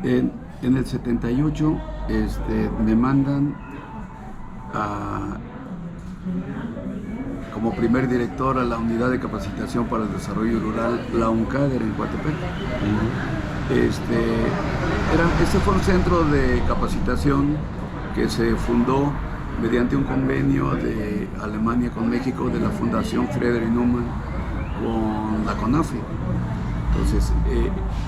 En el 78 me mandan como primer director a la Unidad de Capacitación para el Desarrollo Rural, la UNCADER en Coatepec. Este fue un centro de capacitación que se fundó mediante un convenio de Alemania con México, de la Fundación Friedrich Naumann con la CONAFE. Entonces,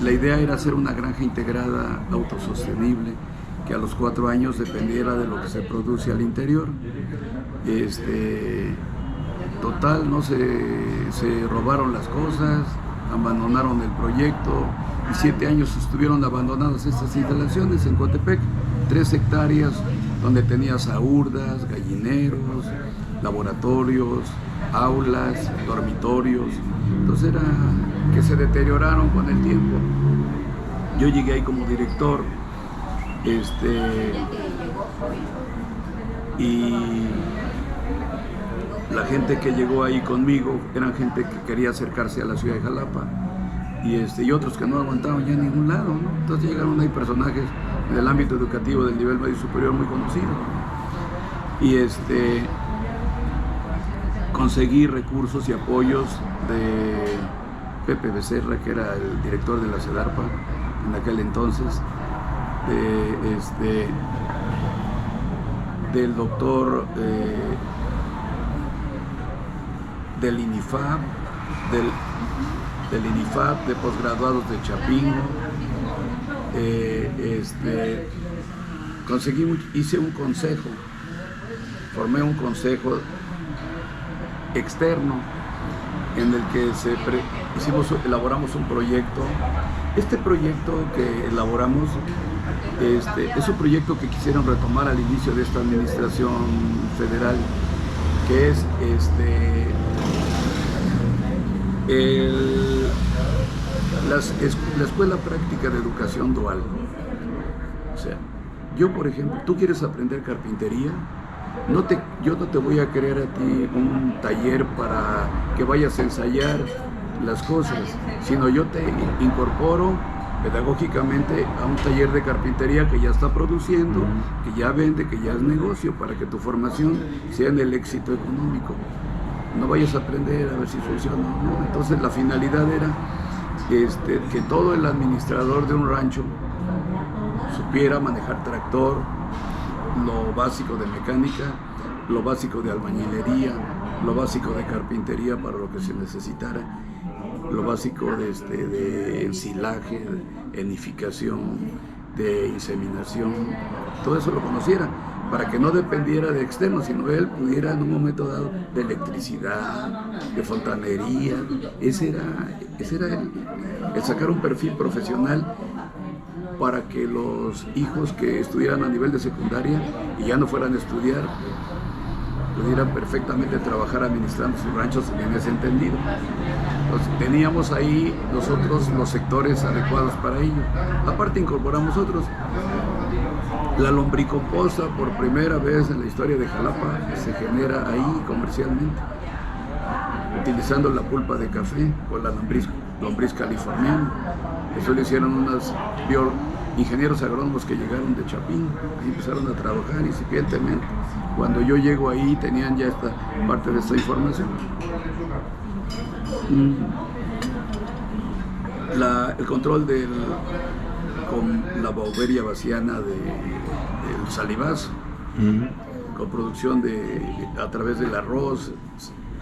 la idea era hacer una granja integrada autosostenible que a los 4 años dependiera de lo que se produce al interior. Total, no se robaron las cosas, abandonaron el proyecto y 7 años estuvieron abandonadas estas instalaciones en Coatepec, 3 hectáreas donde tenías aurdas, gallineros, laboratorios, aulas, dormitorios. Entonces era que se deterioraron con el tiempo. Yo llegué ahí como director, y la gente que llegó ahí conmigo eran gente que quería acercarse a la ciudad de Jalapa y otros que no aguantaban ya en ningún lado, ¿no? Entonces llegaron ahí personajes del ámbito educativo del nivel medio superior muy conocidos y conseguí recursos y apoyos de Pepe Becerra, que era el director de la CEDARPA en aquel entonces, del doctor del INIFAP, del INIFAP, de posgraduados de Chapingo. Hice un consejo, formé un consejo externo en el que elaboramos un proyecto. Este proyecto que elaboramos es un proyecto que quisieron retomar al inicio de esta administración federal, que es la Escuela Práctica de Educación Dual. O sea, yo, por ejemplo, tú quieres aprender carpintería, yo no te voy a crear a ti un taller para que vayas a ensayar las cosas, sino yo te incorporo pedagógicamente a un taller de carpintería que ya está produciendo, que ya vende, que ya es negocio, para que tu formación sea en el éxito económico. No vayas a aprender a ver si funciona, ¿no? Entonces la finalidad era que todo el administrador de un rancho supiera manejar tractor, lo básico de mecánica, lo básico de albañilería, lo básico de carpintería para lo que se necesitara, lo básico de ensilaje, de enificación, de inseminación, todo eso lo conociera, para que no dependiera de externos, sino él pudiera en un momento dado de electricidad, de fontanería. Ese era el sacar un perfil profesional para que los hijos que estudiaran a nivel de secundaria y ya no fueran a estudiar, pudieran perfectamente trabajar administrando sus ranchos en ese entendido. Entonces, teníamos ahí nosotros los sectores adecuados para ello. Aparte incorporamos otros. La lombricomposta, por primera vez en la historia de Jalapa, se genera ahí comercialmente, utilizando la pulpa de café con la lombriz californiana. Eso lo hicieron unos ingenieros agrónomos que llegaron de Chapín, ahí empezaron a trabajar incipientemente. Cuando yo llego ahí tenían ya esta parte de esta información. El control con la Bauberia baciana del salivazo, con producción a través del arroz,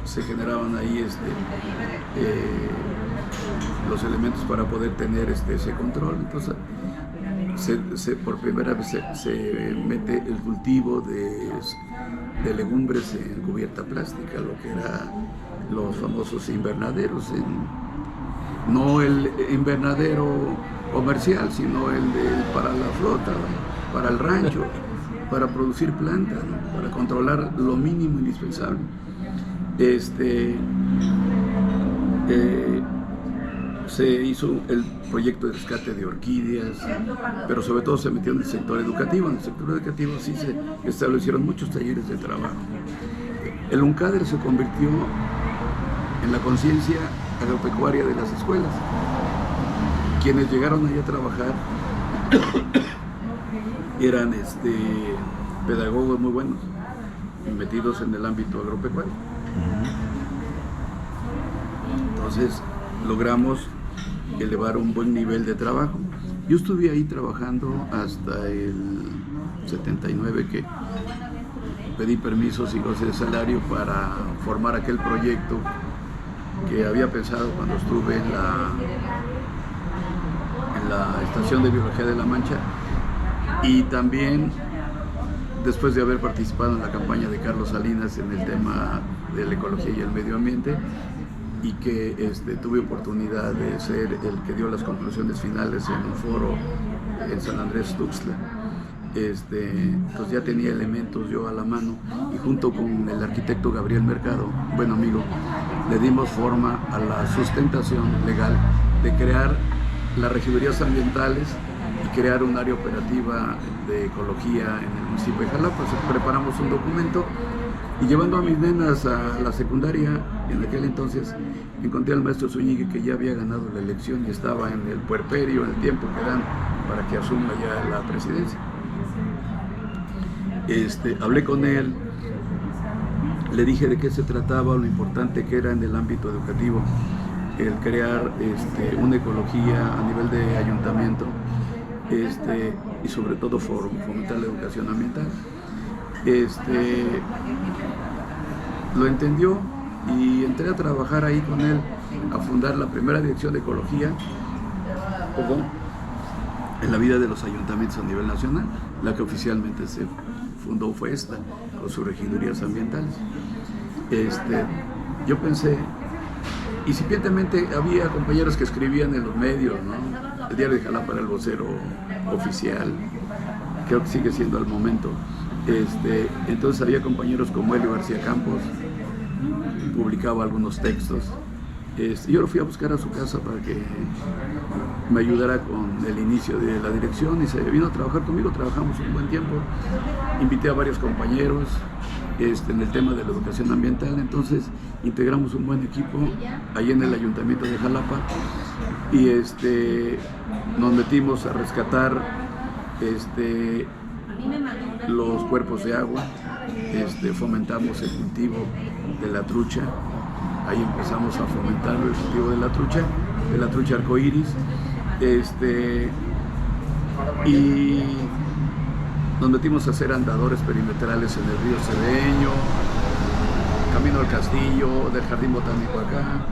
se generaban ahí los elementos para poder tener ese control. Entonces por primera vez se mete el cultivo de legumbres en cubierta plástica, lo que eran los famosos invernaderos, no el invernadero comercial, sino para la flota, para el rancho, para producir plantas, ¿no? Para controlar lo mínimo indispensable. Se hizo el proyecto de rescate de orquídeas, pero sobre todo se metió en el sector educativo. En el sector educativo sí se establecieron muchos talleres de trabajo. El UNCADER se convirtió en la conciencia agropecuaria de las escuelas. Quienes llegaron allá a trabajar eran pedagogos muy buenos, metidos en el ámbito agropecuario. Entonces logramos elevar un buen nivel de trabajo. Yo estuve ahí trabajando hasta el 79, que pedí permisos y goce de salario para formar aquel proyecto que había pensado cuando estuve en la Estación de Biología de La Mancha, y también después de haber participado en la campaña de Carlos Salinas en el tema de la ecología y el medio ambiente, y que tuve oportunidad de ser el que dio las conclusiones finales en un foro en San Andrés Tuxtla. Pues ya tenía elementos yo a la mano, y junto con el arquitecto Gabriel Mercado, buen amigo, le dimos forma a la sustentación legal de crear las regidurías ambientales y crear un área operativa de ecología en el municipio de Jalapa. Preparamos un documento, y llevando a mis nenas a la secundaria, en aquel entonces encontré al maestro Zúñiga, que ya había ganado la elección y estaba en el puerperio, en el tiempo que dan para que asuma ya la presidencia. Hablé con él, le dije de qué se trataba, lo importante que era en el ámbito educativo el crear una ecología a nivel de ayuntamiento, y sobre todo fomentar la educación ambiental. Lo entendió, y entré a trabajar ahí con él, a fundar la primera dirección de ecología en la vida de los ayuntamientos a nivel nacional. La que oficialmente se fundó fue esta, con sus regidurías ambientales. Yo pensé, incipientemente había compañeros que escribían en los medios, ¿no? El Diario de Jalapa era el vocero oficial, creo que sigue siendo al momento. Entonces había compañeros como Helio García Campos, publicaba algunos textos. Yo lo fui a buscar a su casa para que me ayudara con el inicio de la dirección, y se vino a trabajar conmigo. Trabajamos un buen tiempo, invité a varios compañeros en el tema de la educación ambiental. Entonces integramos un buen equipo ahí en el ayuntamiento de Jalapa, y nos metimos a rescatar los cuerpos de agua, fomentamos el cultivo de la trucha. Ahí empezamos a fomentar el cultivo de la trucha arcoíris, y nos metimos a hacer andadores perimetrales en el río Cedeño, camino al castillo, del jardín botánico acá.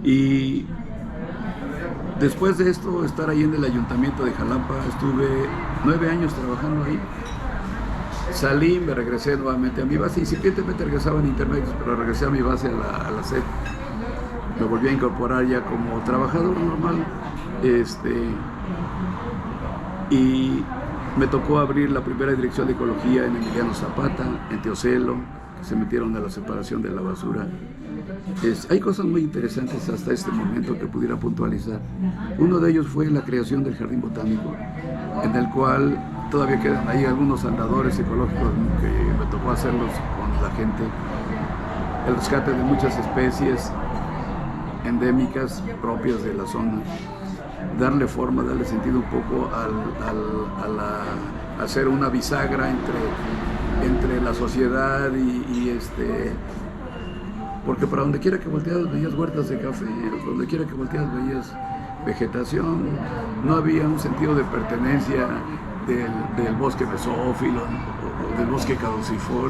Y después de esto, estar ahí en el ayuntamiento de Jalapa, estuve 9 años trabajando ahí. Salí, me regresé nuevamente a mi base, incipientemente regresaba en intermedios, pero regresé a mi base, a la SED. Me volví a incorporar ya como trabajador normal, y me tocó abrir la primera dirección de ecología en Emiliano Zapata, en Teocelo, que se metieron a la separación de la basura. Hay cosas muy interesantes hasta este momento que pudiera puntualizar. Uno de ellos fue la creación del jardín botánico, en el cual todavía quedan ahí algunos andadores ecológicos que me tocó hacerlos con la gente. El rescate de muchas especies endémicas propias de la zona, darle forma, darle sentido un poco a hacer una bisagra entre la sociedad y porque para donde quiera que volteas veías huertas de café, por donde quiera que volteas veías vegetación. No había un sentido de pertenencia del bosque mesófilo o del bosque caducifolio.